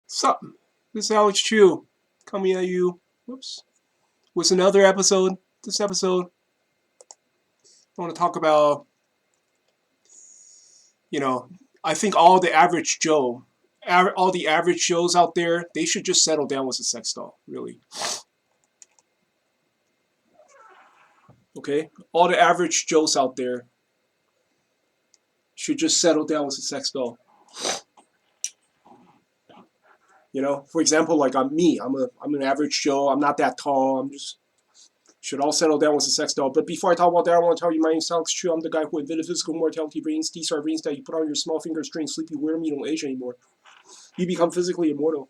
Sup? This is Alex Chu coming at you. Whoops. With another episode. This episode, I want to talk about, you know, I think all the average Joe, all the average Joes out there, they should just settle down with a sex doll. Really. Okay? All the average Joes out there should just settle down with a sex doll. For example, like I'm me. I'm an average Joe. I'm not that tall. I'm just should all settle down with a sex doll. But before I talk about that, I want to tell you my name is Alex Chu. I'm the guy who invented physical mortality rings. These are rings that you put on your small finger string, sleep, you wear them, you don't age anymore. You become physically immortal.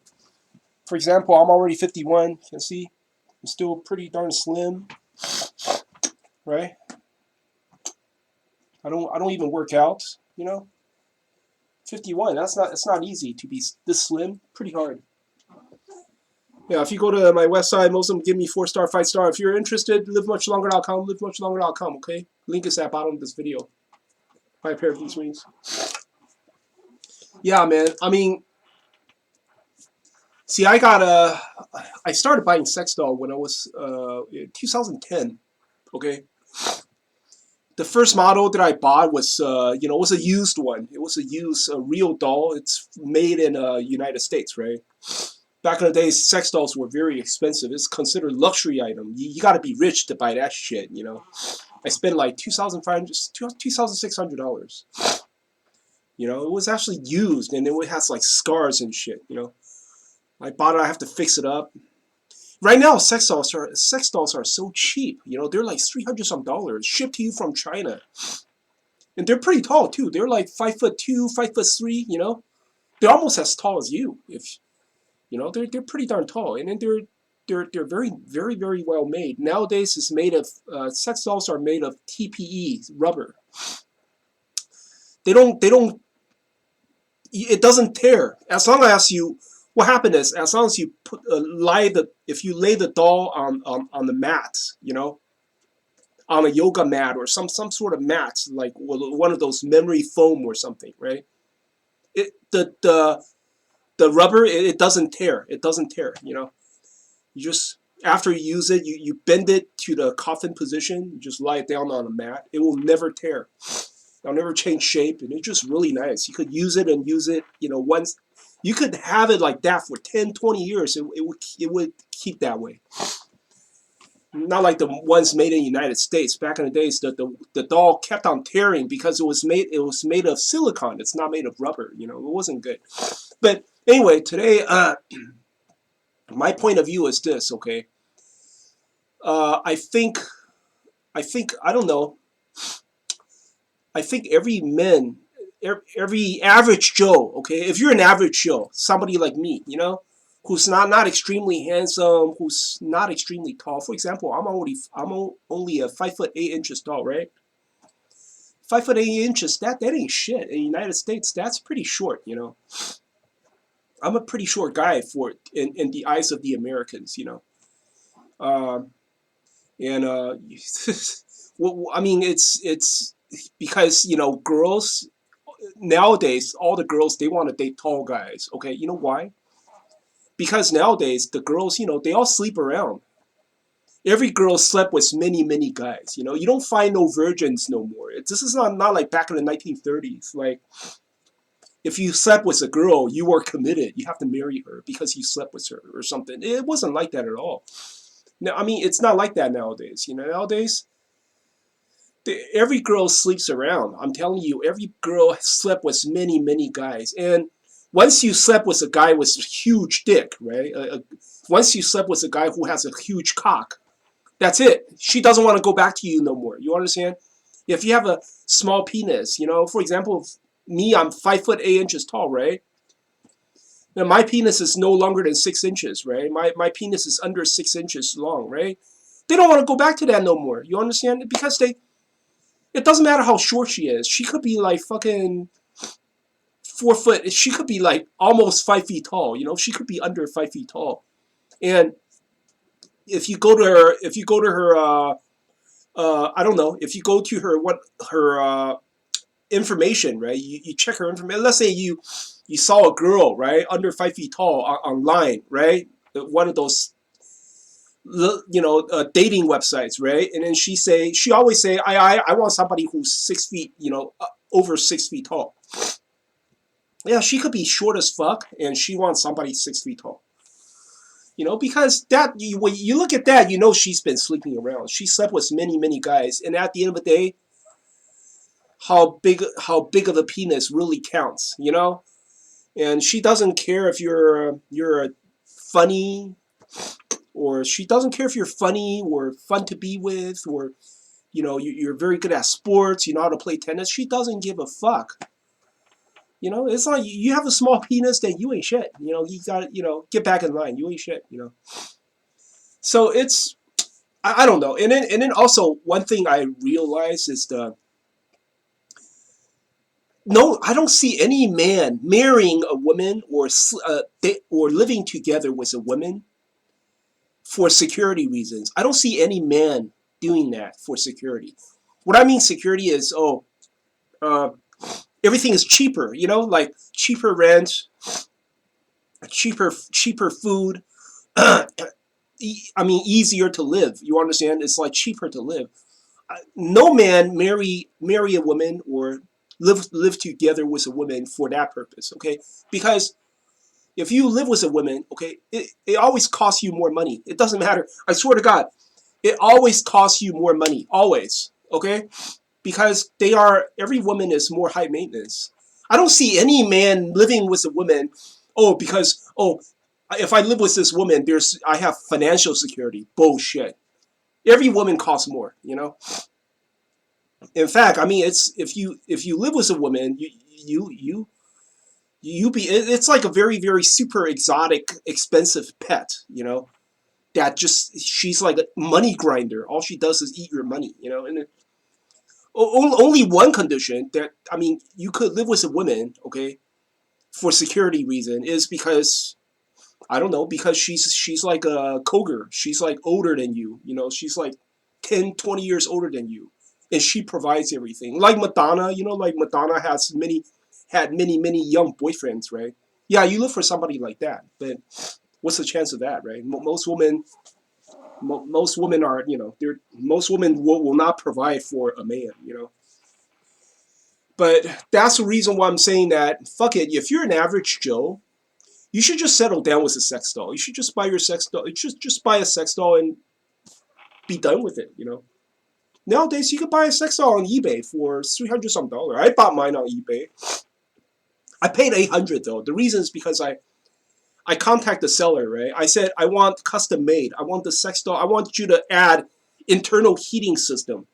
For example, I'm already 51. You can see I'm still pretty darn slim, right? I don't even work out, 51. It's not easy to be this slim. Pretty hard. Yeah, if you go to my website, most of them give me 4-star, 5-star. If you're interested, livemuchlonger.com, livemuchlonger.com, okay? Link is at bottom of this video. Buy a pair of these rings. Yeah, man. I mean, see, I started buying sex doll when I was 2010, okay? The first model that I bought was, was a used one. It was a real doll. It's made in United States, right? Back in the days, sex dolls were very expensive. It's considered a luxury item. You got to be rich to buy that shit, I spent like $2,500, $2,600. It was actually used, and it has like scars and shit, I bought it, I have to fix it up. Right now, sex dolls are so cheap, they're like $300 shipped to you from China. And they're pretty tall too. They're like 5'2", 5'3", They're almost as tall as you. They're pretty darn tall, and then they're very, very, very well made. Nowadays, it's made of sex dolls are made of TPE rubber. It doesn't tear as long as you. What happened is, as long as you if you lay the doll on the mat, on a yoga mat or some sort of mat, like one of those memory foam or something, right? The rubber, it doesn't tear. It doesn't tear, You just, after you use it, you bend it to the coffin position. You just lie it down on a mat. It will never tear. It'll never change shape, and it's just really nice. You could use it and use it, once. You could have it like that for 10, 20 years. It would keep that way. Not like the ones made in the United States. Back in the days, the doll kept on tearing because it was made of silicone. It's not made of rubber. It wasn't good. But anyway, today, my point of view is this. Okay, I think I don't know. I think every average Joe. Okay, if you're an average Joe, somebody like me, who's not extremely handsome, who's not extremely tall. For example, I'm only a 5'8" tall, right? 5'8". That ain't shit. In the United States, that's pretty short, I'm a pretty short guy in the eyes of the Americans, Um, and well, I mean, it's because girls nowadays, all the girls, they want to date tall guys. Okay, you know why? Because nowadays the girls, they all sleep around. Every girl slept with many, many guys. You don't find no virgins no more. This is not like back in the 1930s. Like, if you slept with a girl, you were committed. You have to marry her because you slept with her or something. It wasn't like that at all. Now, I mean, it's not like that nowadays. Nowadays, every girl sleeps around. I'm telling you, every girl slept with many, many guys. And once you slept with a guy with a huge dick, right? Once you slept with a guy who has a huge cock, that's it. She doesn't want to go back to you no more. You understand? If you have a small penis, for example, me, I'm 5'8" tall, right? Now my penis is no longer than 6 inches, right? My penis is under 6 inches long, right? They don't want to go back to that no more. You understand? Because it doesn't matter how short she is. She could be like fucking 4 foot. She could be like almost 5 feet tall. She could be under 5 feet tall. And if you go to her, I don't know. If you go to her information, right? You check her information. Let's say you saw a girl, right, under 5 feet tall online, right? One of those, dating websites, right? And then she always say, I want somebody who's 6 feet, over 6 feet tall. Yeah, she could be short as fuck, and she wants somebody 6 feet tall. Because when you look at that, she's been sleeping around. She slept with many, many guys, and at the end of the day, how big of a penis really counts. And she doesn't care if you're funny, or she doesn't care if you're funny or fun to be with, or you're very good at sports, you know how to play tennis. She doesn't give a fuck. It's like you have a small penis, then you ain't shit. You got get back in line. You ain't shit. So I don't know. And then also one thing I realize is no, I don't see any man marrying a woman or living together with a woman for security reasons. I don't see any man doing that for security. What I mean security is, uh, everything is cheaper, like cheaper rent, cheaper food. I mean, easier to live. You understand? It's like cheaper to live. No man marry a woman or live together with a woman for that purpose. Okay, because if you live with a woman, okay, it always costs you more money. It doesn't matter. I swear to God, it always costs you more money. Always. Okay, because every woman is more high maintenance. I don't see any man living with a woman. Because if I live with this woman, I have financial security. Bullshit. Every woman costs more. In fact, I mean, if you live with a woman, it's like a very, very super exotic, expensive pet. That just she's like a money grinder. All she does is eat your money. And only one condition that, I mean, you could live with a woman, okay, for security reason, is because I don't know, because she's like a cougar. She's like older than you. She's like 10, 20 years older than you, and she provides everything. Like Madonna, like Madonna had many young boyfriends, right? Yeah, you look for somebody like that, but what's the chance of that, right? Most women are, most women will not provide for a man. But that's the reason why I'm saying that, fuck it, if you're an average Joe, you should just settle down with a sex doll. You should just buy your sex doll. You should just buy a sex doll and be done with it. Nowadays, you can buy a sex doll on eBay for $300 some dollar. I bought mine on eBay. I paid $800 though. The reason is because I contacted the seller, right? I said, I want custom made. I want the sex doll. I want you to add internal heating system.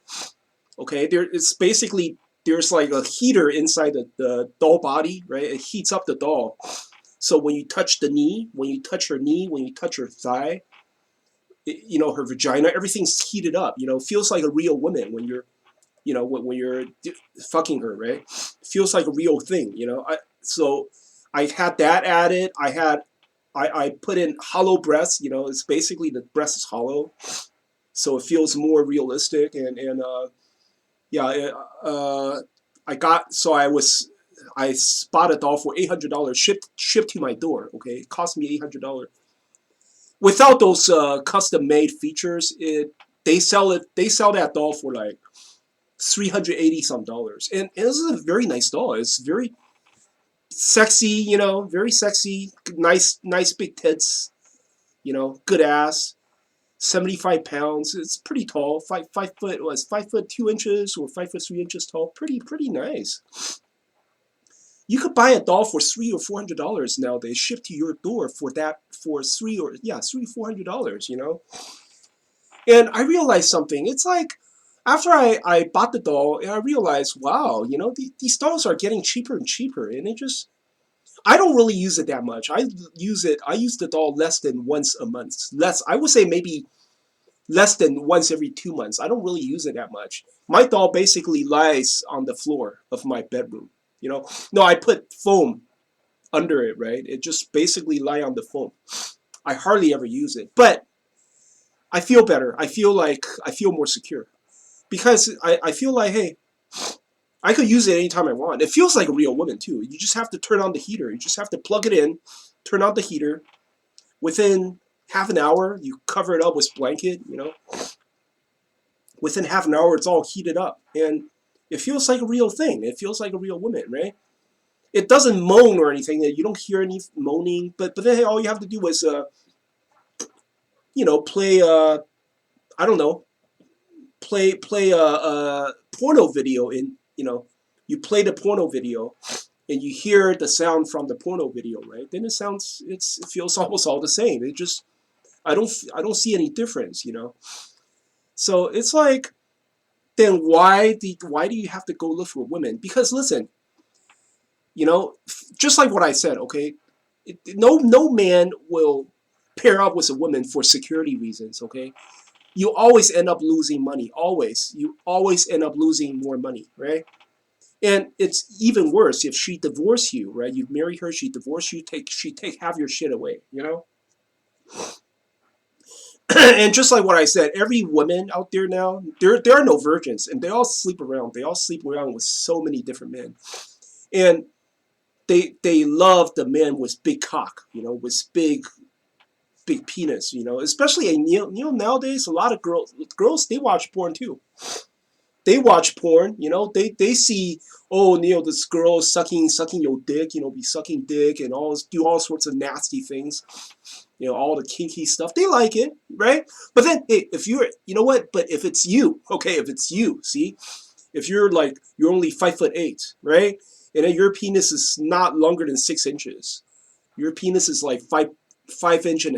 Okay, it's basically, there's like a heater inside the doll body, right? It heats up the doll. So when you touch the knee, when you touch her knee, when you touch her thigh, her vagina, everything's heated up. Feels like a real woman when you're fucking her, right? It feels like a real thing. So I had that added. I put in hollow breasts. It's basically the breast is hollow, so it feels more realistic. And yeah, I got so I spotted a doll for $800 shipped to my door. Okay, it cost me $800. Without those custom made features, they sell that doll for like $380 some dollars, and this is a very nice doll. It's very sexy, very sexy, nice big tits, good ass. 75 pounds. It's pretty tall. 5 foot was 5 foot 2 inches or 5 foot 3 inches tall. Pretty nice. You could buy a doll for $300 or $400 nowadays, shipped to your door for $300 or $400. And I realized something. It's like after I bought the doll, and I realized, wow, these dolls are getting cheaper and cheaper, and I don't really use it that much. I use the doll less than once a month. I would say maybe less than once every 2 months. I don't really use it that much. My doll basically lies on the floor of my bedroom. No, I put foam under it, right? It just basically lie on the foam. I hardly ever use it, but I feel better. I feel more secure because I feel like, hey, I could use it anytime I want. It feels like a real woman too. You just have to turn on the heater. You just have to plug it in, turn on the heater. Within half an hour, you cover it up with blanket. Within half an hour, it's all heated up, and it feels like a real thing. It feels like a real woman, right? It doesn't moan or anything. You don't hear any moaning, but then all you have to do is play I don't know, play a porno video in you play the porno video and you hear the sound from the porno video, right? Then it feels almost all the same. It just I don't see any difference. So it's like, then why do you have to go look for women? Because listen, just like what I said, okay, no man will pair up with a woman for security reasons, okay? You always end up losing money. Always. You always end up losing more money, right? And it's even worse if she divorced you, right? You marry her, she divorced you, she take half your shit away. And just like what I said, every woman out there now, there are no virgins, and they all sleep around. They all sleep around with so many different men, and they love the men with big cock, with big penis, especially nowadays. A lot of girls they watch porn too. They watch porn, they see, oh, this girl is sucking your dick, be sucking dick and do all sorts of nasty things, all the kinky stuff. They like it, right? But then, hey, if you're, what? But if it's you, okay, if it's you, see, if you're only 5'8", right, and then your penis is not longer than 6 inches, your penis is like 5.5 inches.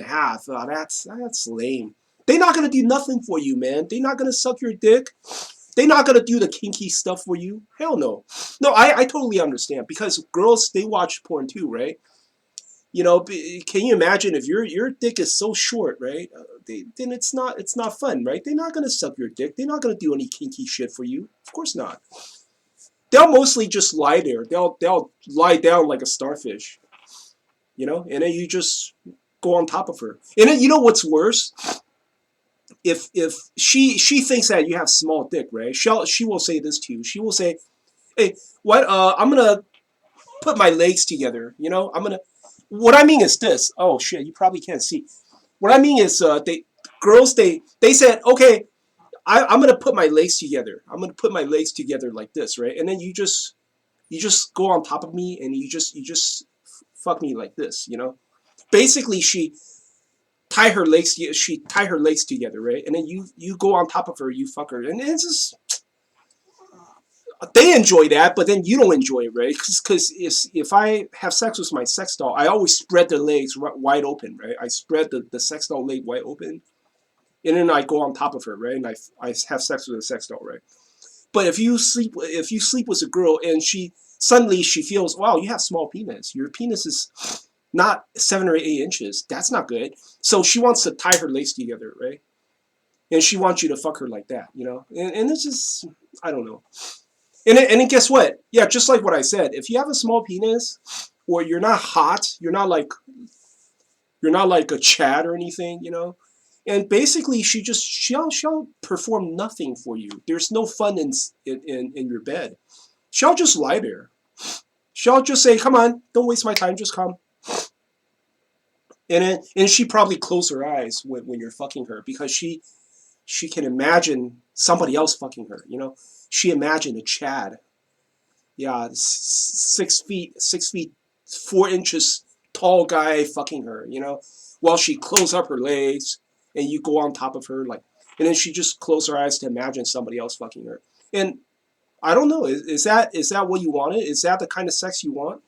That's lame. They're not gonna do nothing for you, man. They're not gonna suck your dick. They're not gonna do the kinky stuff for you. Hell no. No, I totally understand, because girls, they watch porn too, right? Can you imagine if your dick is so short, right? Then it's not fun, right? They're not gonna suck your dick. They're not gonna do any kinky shit for you. Of course not. They'll mostly just lie there. They'll lie down like a starfish, and then you just go on top of her. And then what's worse? If she thinks that you have small dick, right? She will say this to you. She will say, "Hey, what? I'm gonna put my legs together. I'm gonna." What I mean is this. Oh shit, you probably can't see. What I mean is, they said, okay, I'm gonna put my legs together. I'm gonna put my legs together like this, right? And then you just go on top of me and you just fuck me like this. Basically, she tie her legs together, right? And then you go on top of her, you fuck her, and it's just, they enjoy that, but then you don't enjoy it, right? Because if I have sex with my sex doll, I always spread the legs wide open, right? I spread the sex doll leg wide open, and then I go on top of her, right? And I have sex with the sex doll, right? But if you sleep with a girl and suddenly she feels, wow, you have small penis. Your penis is not 7 or 8 inches. That's not good. So she wants to tie her legs together, right? And she wants you to fuck her like that, And it's just, I don't know. And then guess what? Yeah, just like what I said. If you have a small penis, or you're not hot, you're not like a Chad or anything, And basically, she'll perform nothing for you. There's no fun in your bed. She'll just lie there. She'll just say, "Come on, don't waste my time. Just come." And she probably close her eyes when you're fucking her, because she can imagine somebody else fucking her. She imagined a Chad. Yeah, 6 feet 4 inches tall guy fucking her. While she close up her legs and you go on top of her and then she just close her eyes to imagine somebody else fucking her. And I don't know. Is that what you wanted? Is that the kind of sex you want?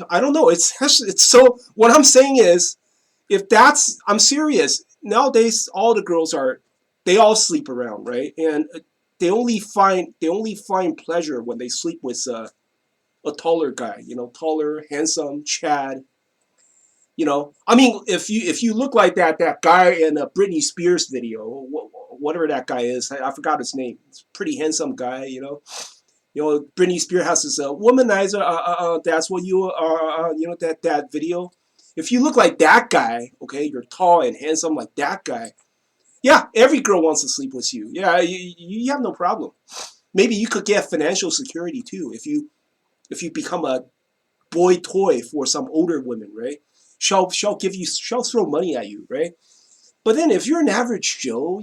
I don't know. It's so. What I'm saying is, I'm serious. Nowadays, all the girls they all sleep around, right? And they only find pleasure when they sleep with a taller guy. Taller, handsome, Chad. I mean, if you look like that guy in a Britney Spears video, whatever that guy is, I forgot his name. It's a pretty handsome guy. Britney Spears has this womanizer. That's what you are. That video. If you look like that guy, okay, you're tall and handsome like that guy. Yeah, every girl wants to sleep with you. Yeah, you have no problem. Maybe you could get financial security too if you become a boy toy for some older women, right? She'll throw money at you, right? But then if you're an average Joe,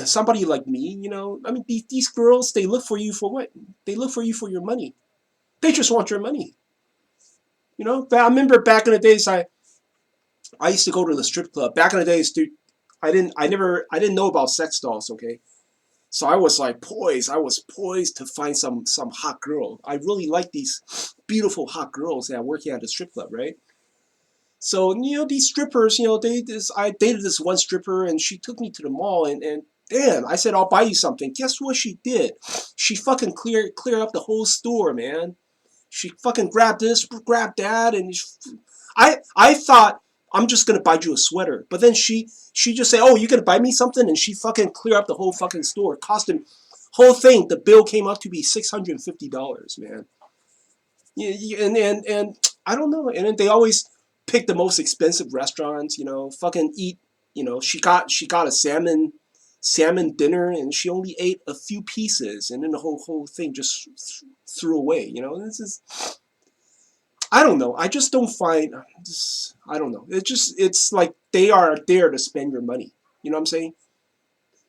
somebody like me, I mean these girls, they look for you for what? They look for you for your money. They just want your money. But I remember back in the days, I used to go to the strip club. Back in the days, dude, I didn't know about sex dolls. Okay, so I was like poised. I was poised to find some hot girl. I really like these beautiful hot girls that are working at the strip club, right? So these strippers, I dated this one stripper and she took me to the mall and damn, I said I'll buy you something. Guess what she did? She fucking cleared up the whole store, man. She fucking grabbed this, grabbed that, and I thought I'm just gonna buy you a sweater, but then she just said, "Oh, you gonna buy me something?" And she fucking cleared up the whole fucking store. Cost him whole thing. The bill came out to be $650, man. Yeah, and I don't know. And then they always pick the most expensive restaurants. Fucking eat. She got a salmon dinner, and she only ate a few pieces, and then the whole thing just threw away. This is, I don't know. I just don't find. I don't know. It's like they are there to spend your money. You know what I'm saying?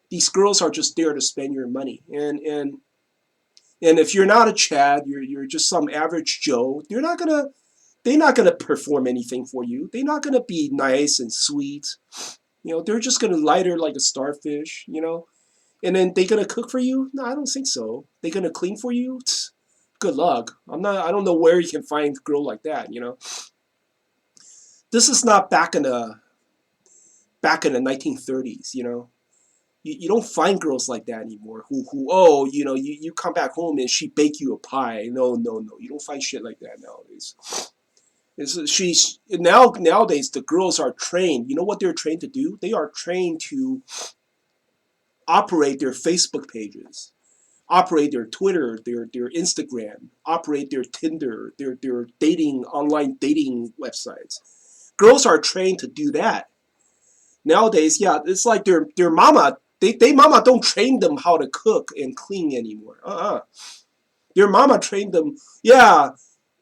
These girls are just there to spend your money, and if you're not a Chad, you're just some average Joe. They're not gonna perform anything for you. They're not gonna be nice and sweet. They're just gonna lighter like a starfish. And then they gonna cook for you? No, I don't think so. They gonna clean for you? Good luck. I don't know where you can find a girl like that. This is not back in the 1930s. You don't find girls like that anymore. Who oh you come back home and she bake you a pie. No, no, no. You don't find shit like that nowadays. Nowadays the girls are trained. You know what they're trained to do? They are trained to operate their Facebook pages, operate their Twitter, their Instagram, operate their Tinder, their online dating websites. Girls are trained to do that. Nowadays, yeah, it's like their mama. They mama don't train them how to cook and clean anymore. Their mama trained them. Yeah,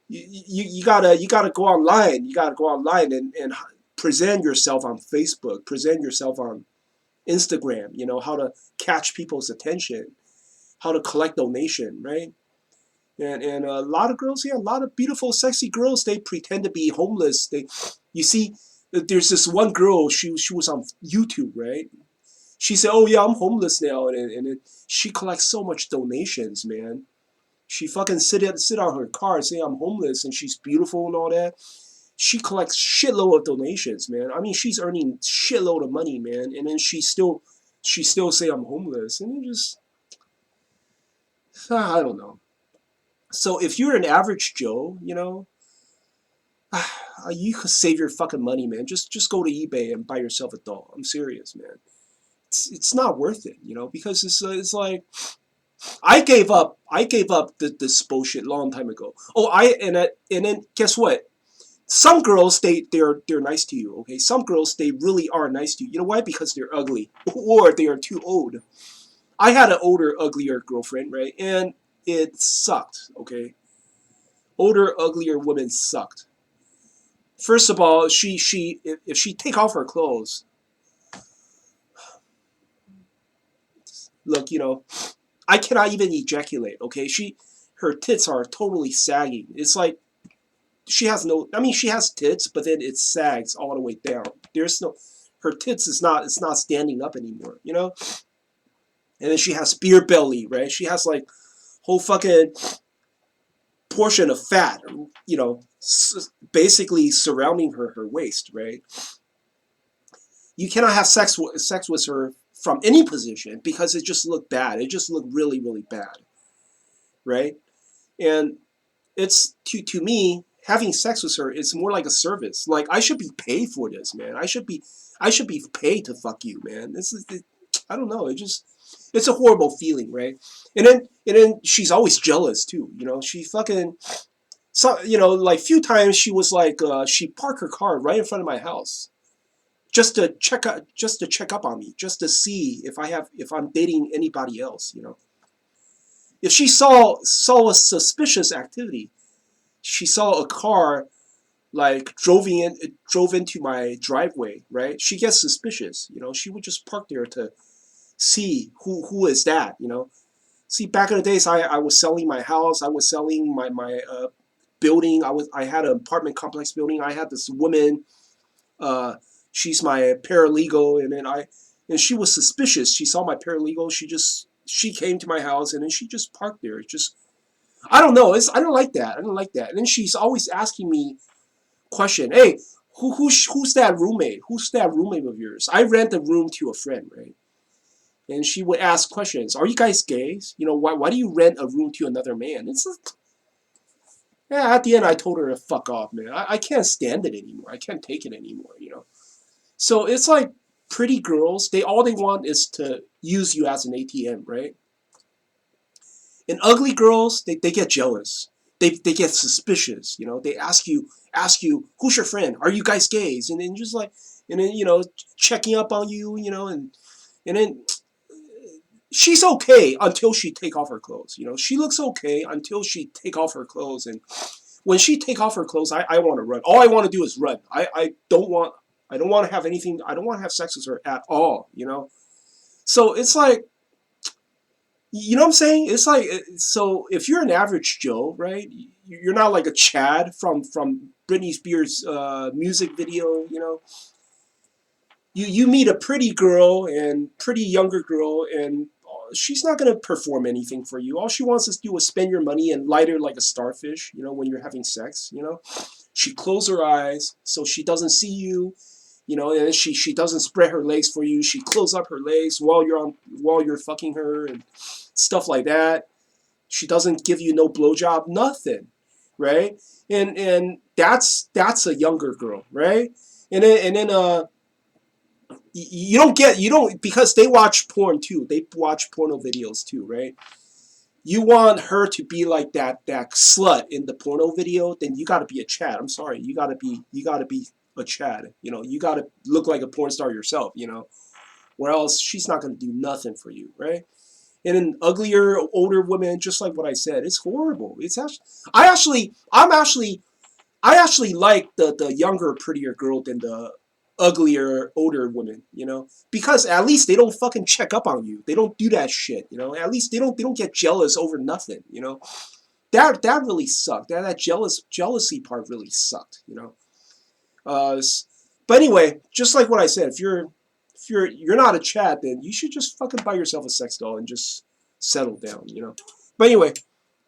you gotta go online. You gotta go online and present yourself on Facebook. Present yourself on Instagram. How to catch people's attention, how to collect donation, right? And a lot of girls, yeah, a lot of beautiful, sexy girls. They pretend to be homeless. You see, there's this one girl. She was on YouTube, right? She said, "Oh yeah, I'm homeless now," and she collects so much donations, man. She fucking sit on her car and say I'm homeless, and she's beautiful and all that. She collects shitload of donations, man. I mean, she's earning shitload of money, man, and then she still say I'm homeless, and it just I don't know. So if you're an average Joe, you could save your fucking money, man. Just go to eBay and buy yourself a doll. I'm serious, man. It's not worth it, because it's like I gave up this bullshit long time ago. Oh, and then guess what? Some girls they're nice to you, okay? Some girls they really are nice to you. You know why? Because they're ugly or they are too old. I had an older, uglier girlfriend, right? And it sucked, okay? Older, uglier women sucked. First of all, if she take off her clothes, look, I cannot even ejaculate, okay? Her tits are totally sagging. It's like she has no. I mean, she has tits, but then it sags all the way down. There's no. Her tits is not. It's not standing up anymore. And then she has beer belly, right? She has like whole fucking portion of fat, basically surrounding her waist, right? You cannot have sex with her from any position because it just looked bad. It just looked really, really bad, right? And it's to me having sex with her is more like a service. Like I should be paid for this, man. I should be paid to fuck you, man. I don't know. It's a horrible feeling, right? And then she's always jealous too. She fucking so like few times she was like she parked her car right in front of my house just to check up on me, just to see if I'm dating anybody else, you know. If she saw a suspicious activity, she saw a car like drove into my driveway, right? She gets suspicious, you know. She would just park there to see who is that, you know. See, back in the days, I was selling my house, I was selling my building. I had an apartment complex building. I had this woman. Uh, she's my paralegal, and she was suspicious. She saw my paralegal. She came to my house, and then she just parked there. It's just I don't know. I don't like that. I don't like that. And then she's always asking me question. Hey, who's that roommate? Who's that roommate of yours? I rent a room to a friend, right? And she would ask questions. Are you guys gays? You know, why do you rent a room to another man? It's just, yeah. At the end, I told her to fuck off, man. I can't stand it anymore. I can't take it anymore. You know. So it's like pretty girls. All they want is to use you as an ATM, right? And ugly girls, they get jealous. They get suspicious. You know, they ask you who's your friend? Are you guys gays? And then just like and then you know checking up on you. You know and then she's okay until she take off her clothes. You know, she looks okay until she take off her clothes, and when she take off her clothes, I want to run. All I want to do is run. I don't want to have anything. I don't want to have sex with her at all. You know, so it's like you know what I'm saying. It's like so if you're an average Joe, right? You're not like a Chad from Britney Spears' music video. You know, you meet a pretty girl and pretty younger girl and she's not going to perform anything for you. All she wants to do is spend your money and light her like a starfish, you know, when you're having sex, you know. She closes her eyes so she doesn't see you, you know, and she doesn't spread her legs for you. She closes up her legs while you're fucking her and stuff like that. She doesn't give you no blowjob, nothing, right? And that's a younger girl, right? And then you don't because they watch porn too. They watch porno videos too, right? You want her to be like that slut in the porno video, then you got to be a Chad. I'm sorry, you got to be a Chad. You know, you got to look like a porn star yourself. You know, or else she's not going to do nothing for you, right? And an uglier, older woman, just like what I said, it's horrible. It's actually, I actually like the younger, prettier girl than the uglier, older women, you know, because at least they don't fucking check up on you. They don't do that shit, you know. At least they don't get jealous over nothing, you know. That really sucked. That jealousy part really sucked, you know. Uh, but anyway, just like what I said, if you're not a Chad, then you should just fucking buy yourself a sex doll and just settle down, you know. But anyway,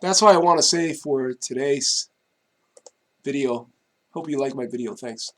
that's all I want to say for today's video. Hope you like my video. Thanks.